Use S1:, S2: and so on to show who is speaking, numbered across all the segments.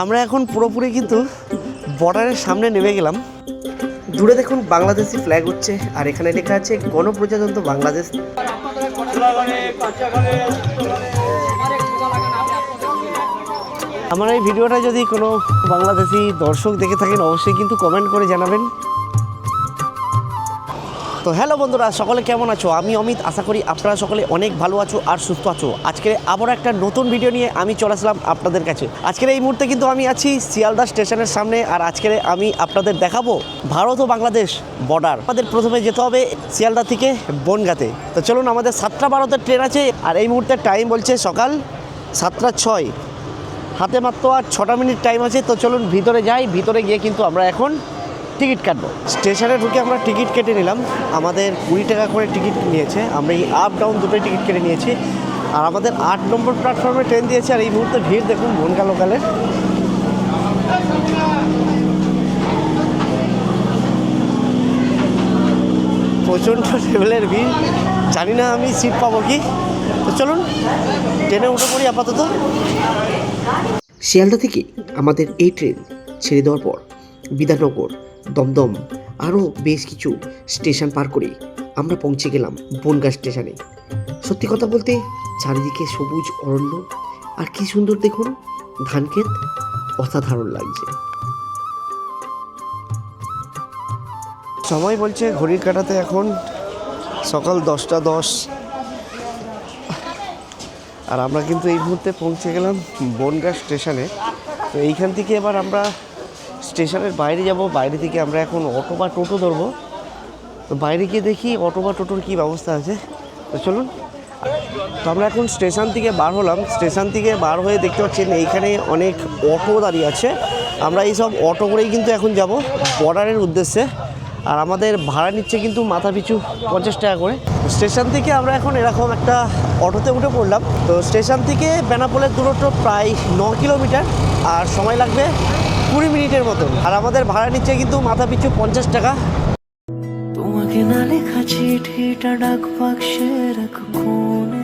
S1: আমরা এখন পুরোপুরি কিন্তু বর্ডারের সামনে নেমে গেলাম। দূরে দেখুন বাংলাদেশি ফ্ল্যাগ হচ্ছে, আর এখানে লেখা আছে গণপ্রজাতন্ত্র বাংলাদেশ। আমার এই ভিডিওটা যদি কোনো বাংলাদেশি দর্শক দেখে থাকেন অবশ্যই কিন্তু কমেন্ট করে জানাবেন। তো হ্যালো বন্ধুরা, সকলে কেমন আছো? আমি অমিত, আশা করি আপনারা সকলে অনেক ভালো আছো আর সুস্থ আছো। আজকে আবার একটা নতুন ভিডিও নিয়ে আমি চলে আসলাম আপনাদের কাছে। আজকের এই মুহূর্তে কিন্তু আমি আছি শিয়ালদা স্টেশনের সামনে, আর আজকে আমি আপনাদের দেখাবো ভারত ও বাংলাদেশ বর্ডার। আমাদের প্রথমে যেতে হবে শিয়ালদা থেকে বনগাঁতে। তো চলুন, আমাদের 7টা 12-তে ট্রেন আছে, আর এই মুহূর্তে টাইম বলছে সকাল 7টা 6। হাতে মাত্র আর 6টা মিনিট টাইম আছে। তো চলুন ভিতরে যাই, ভিতরে গিয়ে কিন্তু আমরা এখন টিকিট কাটবো। স্টেশনে ঢুকে আমরা টিকিট কেটে নিলাম। আমাদের 20 টাকা করে টিকিট নিয়েছে। আমরা এই আপ ডাউন দুটোই টিকিট কেটে নিয়েছি, আর আমাদের 8 নম্বর প্ল্যাটফর্মে ট্রেন দিয়েছে। আর এই মুহূর্তে ভিড় দেখুন বনগাঁ লোকালের। প্রচণ্ড লেভেলের ভিড়, জানি না আমি সিট পাবো কি। তো চলুন ট্রেনে উঠে পড়ি আপাতত। শিয়ালদা থেকে আমাদের এই ট্রেন ছেড়ে দেওয়ার পর বিধাননগর, দমদম আরও বেশ কিছু স্টেশন পার করে আমরা পৌঁছে গেলাম বনগাঁ স্টেশনে। সত্যি কথা বলতে চারিদিকে সবুজ অরণ্য, আর কি সুন্দর দেখুন ধানক্ষেত, অসাধারণ লাগছে। সময় বলছে ঘড়ির কাঁটাতে এখন সকাল 10টা 10, আর আমরা কিন্তু এই মুহূর্তে পৌঁছে গেলাম বনগাঁ স্টেশনে। তো এইখান থেকে এবার আমরা স্টেশনের বাইরে যাব। বাইরে থেকে আমরা এখন অটো বা টোটো ধরবো। তো বাইরে গিয়ে দেখি অটো বা টোটোর কী ব্যবস্থা আছে। তো চলুন। তো আমরা এখন স্টেশন থেকে বার হলাম। স্টেশন থেকে বার হয়ে দেখতে পাচ্ছেন এইখানে অনেক অটো দাঁড়িয়ে আছে। আমরা এই সব অটো করেই কিন্তু এখন যাব বর্ডারের উদ্দেশ্যে। আর আমাদের ভাড়া নিচ্ছে কিন্তু মাথা পিছু 50 টাকা করে। স্টেশন থেকে আমরা এখন এরকম একটা অটোতে উঠে পড়লাম। তো স্টেশন থেকে বেনাপোলের দূরত্ব প্রায় 9 কিলোমিটার, আর সময় লাগবে 20 মিনিটের মতন। আর আমাদের ভাড়া নিচ্ছে কিন্তু মাথা পিছু 50 টাকা।
S2: তোমাকে না লেখা চিঠিটা ডাক বাক্সে রাখ কোণে,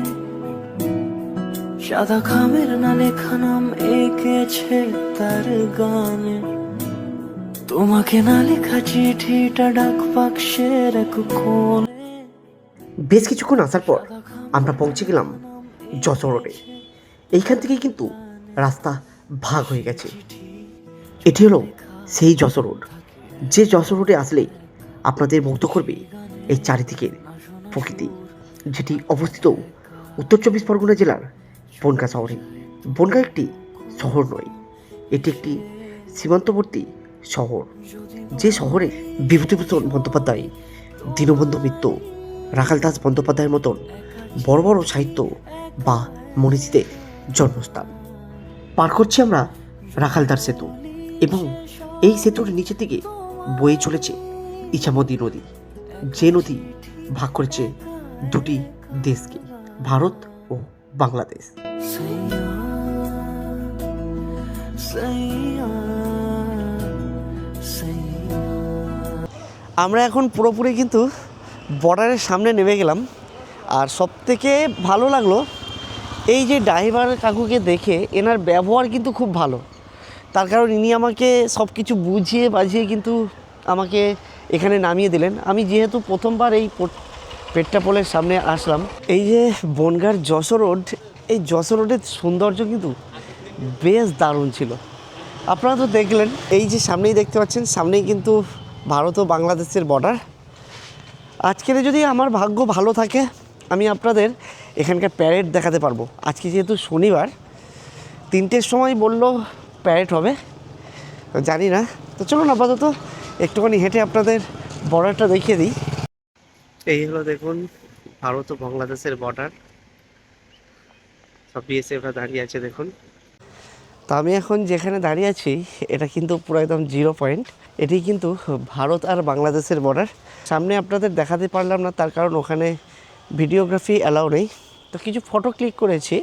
S2: সাদা খামের না লেখা নাম এঁকেছে তার গানে। তোমাকে না লেখা চিঠিটা ডাক বাক্সে রাখ কোণে।
S1: বেশ কিছুক্ষণ আসার পর আমরা পৌঁছে গেলাম যশোর রোডে। এইখান থেকেই কিন্তু রাস্তা ভাগ হয়ে গেছে। এটি হলো সেই যশোর রোড, যে যশোর রোডে আসলেই আপনাদের মুগ্ধ করবে এই চারিদিকের প্রকৃতি, যেটি অবস্থিত উত্তর 24 পরগনা জেলার বনগাঁ শহরে। বনগাঁ একটি শহর নয়, এটি একটি সীমান্তবর্তী শহর, যে শহরে বিভূতিভূষণ বন্দ্যোপাধ্যায়, দীনবন্ধু মিত্র, রাখাল দাস বন্দ্যোপাধ্যায়ের মতন বড় বড় সাহিত্য বা মনীষীদের জন্মস্থান। পার করছি আমরা রাখালদার সেতু, এবং এই সেতুর নিচে থেকে বয়ে চলেছে ইছামতি নদী, যে নদী ভাগ করেছে দুটি দেশকে, ভারত ও বাংলাদেশ। আমরা এখন পুরোপুরি কিন্তু বর্ডারের সামনে নেমে গেলাম। আর সবথেকে ভালো লাগলো এই যে ড্রাইভার কাকুকে দেখে, এনার ব্যবহার কিন্তু খুব ভালো। তার কারণ ইনি আমাকে সব কিছু বুঝিয়ে বাজিয়ে কিন্তু আমাকে এখানে নামিয়ে দিলেন। আমি যেহেতু প্রথমবার এই পেট্রাপোলের সামনে আসলাম, এই যে বনগাঁর যশোর রোড, এই যশোর রোডের সৌন্দর্য কিন্তু বেশ দারুণ ছিল। আপনারা তো দেখলেন, এই যে সামনেই দেখতে পাচ্ছেন, সামনেই কিন্তু ভারত ও বাংলাদেশের বর্ডার। আজকের যদি আমার ভাগ্য ভালো থাকে, আমি আপনাদের এখানকার প্যারেড দেখাতে পারবো। আজকে যেহেতু শনিবার, 3টের সময় বললো প্যারেড হবে, তো জানি না। তো চলুন আপাতত একটুখানি হেঁটে আপনাদের বর্ডারটা দেখিয়ে দিই। এই হলো দেখুন ভারত ও বাংলাদেশের বর্ডার। সব বিএসএফরা দাঁড়িয়ে আছে দেখুন। তো আমি এখন যেখানে দাঁড়িয়ে আছি, এটা কিন্তু পুরো একদম 0 পয়েন্ট। এটি কিন্তু ভারত আর বাংলাদেশের বর্ডার। সামনে আপনাদের দেখাতে পারলাম না, তার কারণ ওখানে ভিডিওগ্রাফি অ্যালাউ নেই। তো কিছু ফটো ক্লিক করেছি,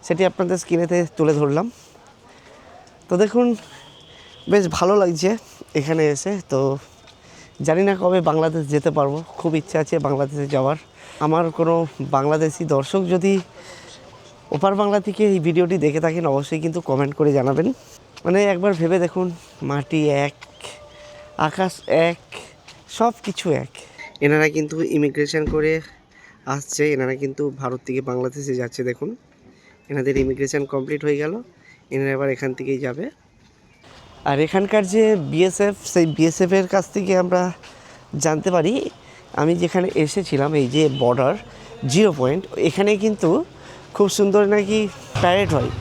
S1: সেটি আপনাদের স্ক্রিনেতে তুলে ধরলাম। তো দেখুন বেশ ভালো লাগছে এখানে এসে। তো জানি না কবে বাংলাদেশ যেতে পারবো, খুব ইচ্ছা আছে বাংলাদেশে যাওয়ার। আমার কোনো বাংলাদেশি দর্শক যদি ওপার বাংলা থেকে এই ভিডিওটি দেখে থাকেন অবশ্যই কিন্তু কমেন্ট করে জানাবেন। মানে একবার ভেবে দেখুন, মাটি এক, আকাশ এক, সব কিছু এক। এনারা কিন্তু ইমিগ্রেশন করে আসছে, এনারা কিন্তু ভারত থেকে বাংলাদেশে যাচ্ছে। দেখুন এনাদের ইমিগ্রেশন কমপ্লিট হয়ে গেল, এনারা এবার এখান থেকেই যাবে। আর এখানকার যে বিএসএফ, সেই বিএসএফের কাছ থেকে আমরা জানতে পারি, আমি যেখানে এসেছিলাম এই যে বর্ডার 0 পয়েন্ট, এখানে কিন্তু খুব সুন্দর নাকি প্যারেড হয়।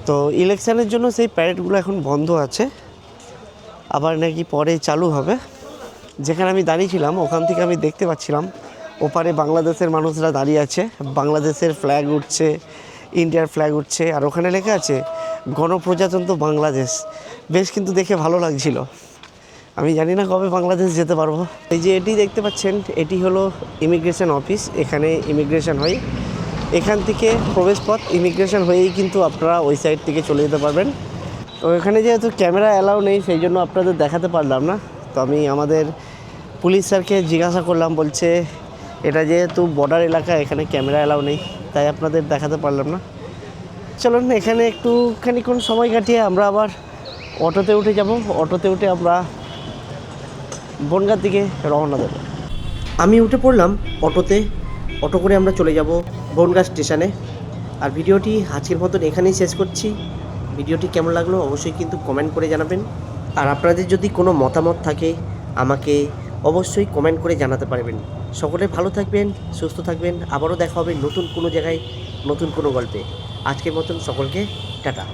S1: তো ইলেকশানের জন্য সেই প্যারেডগুলো এখন বন্ধ আছে, আবার নাকি পরে চালু হবে। যেখানে আমি দাঁড়িয়েছিলাম ওখান থেকে আমি দেখতে পাচ্ছিলাম ওপারে বাংলাদেশের মানুষরা দাঁড়িয়ে আছে, বাংলাদেশের ফ্ল্যাগ উঠছে, ইন্ডিয়ার ফ্ল্যাগ উঠছে, আর ওখানে লেখা আছে গণপ্রজাতন্ত্র বাংলাদেশ। বেশ কিন্তু দেখে ভালো লাগছিল। আমি জানি না কবে বাংলাদেশ যেতে পারবো। এই যে এটি দেখতে পাচ্ছেন, এটি হলো ইমিগ্রেশন অফিস। এখানে ইমিগ্রেশন হয়, এখান থেকে প্রবেশপথ। ইমিগ্রেশন হয়েই কিন্তু আপনারা ওই সাইড থেকে চলে যেতে পারবেন। তো এখানে যেহেতু ক্যামেরা অ্যালাউ নেই, সেই জন্য আপনাদের দেখাতে পারলাম না। তো আমি আমাদের পুলিশ স্যারকে জিজ্ঞাসা করলাম, বলছে এটা যেহেতু বর্ডার এলাকা, এখানে ক্যামেরা অ্যালাউ নেই, তাই আপনাদের দেখাতে পারলাম না। চলুন এখানে একটুখানি কোন সময় কাটিয়ে আমরা আবার অটোতে উঠে যাব। অটোতে উঠে আমরা বনগাঁর দিকে রওনা দেব। আমি উঠে পড়লাম অটোতে। অটো করে আমরা চলে যাব বনগাঁ স্টেশনে। আর ভিডিওটি আজকের মতন এখানেই শেষ করছি। ভিডিওটি কেমন লাগলো অবশ্যই কিন্তু কমেন্ট করে জানাবেন। আর আপনাদের যদি কোনো মতামত থাকে আমাকে অবশ্যই কমেন্ট করে জানাতে পারবেন। সকলে ভালো থাকবেন, সুস্থ থাকবেন। আবারও দেখা হবে নতুন কোনো জায়গায়, নতুন কোনো গল্পে। আজকের মতন সকলকে টাটা।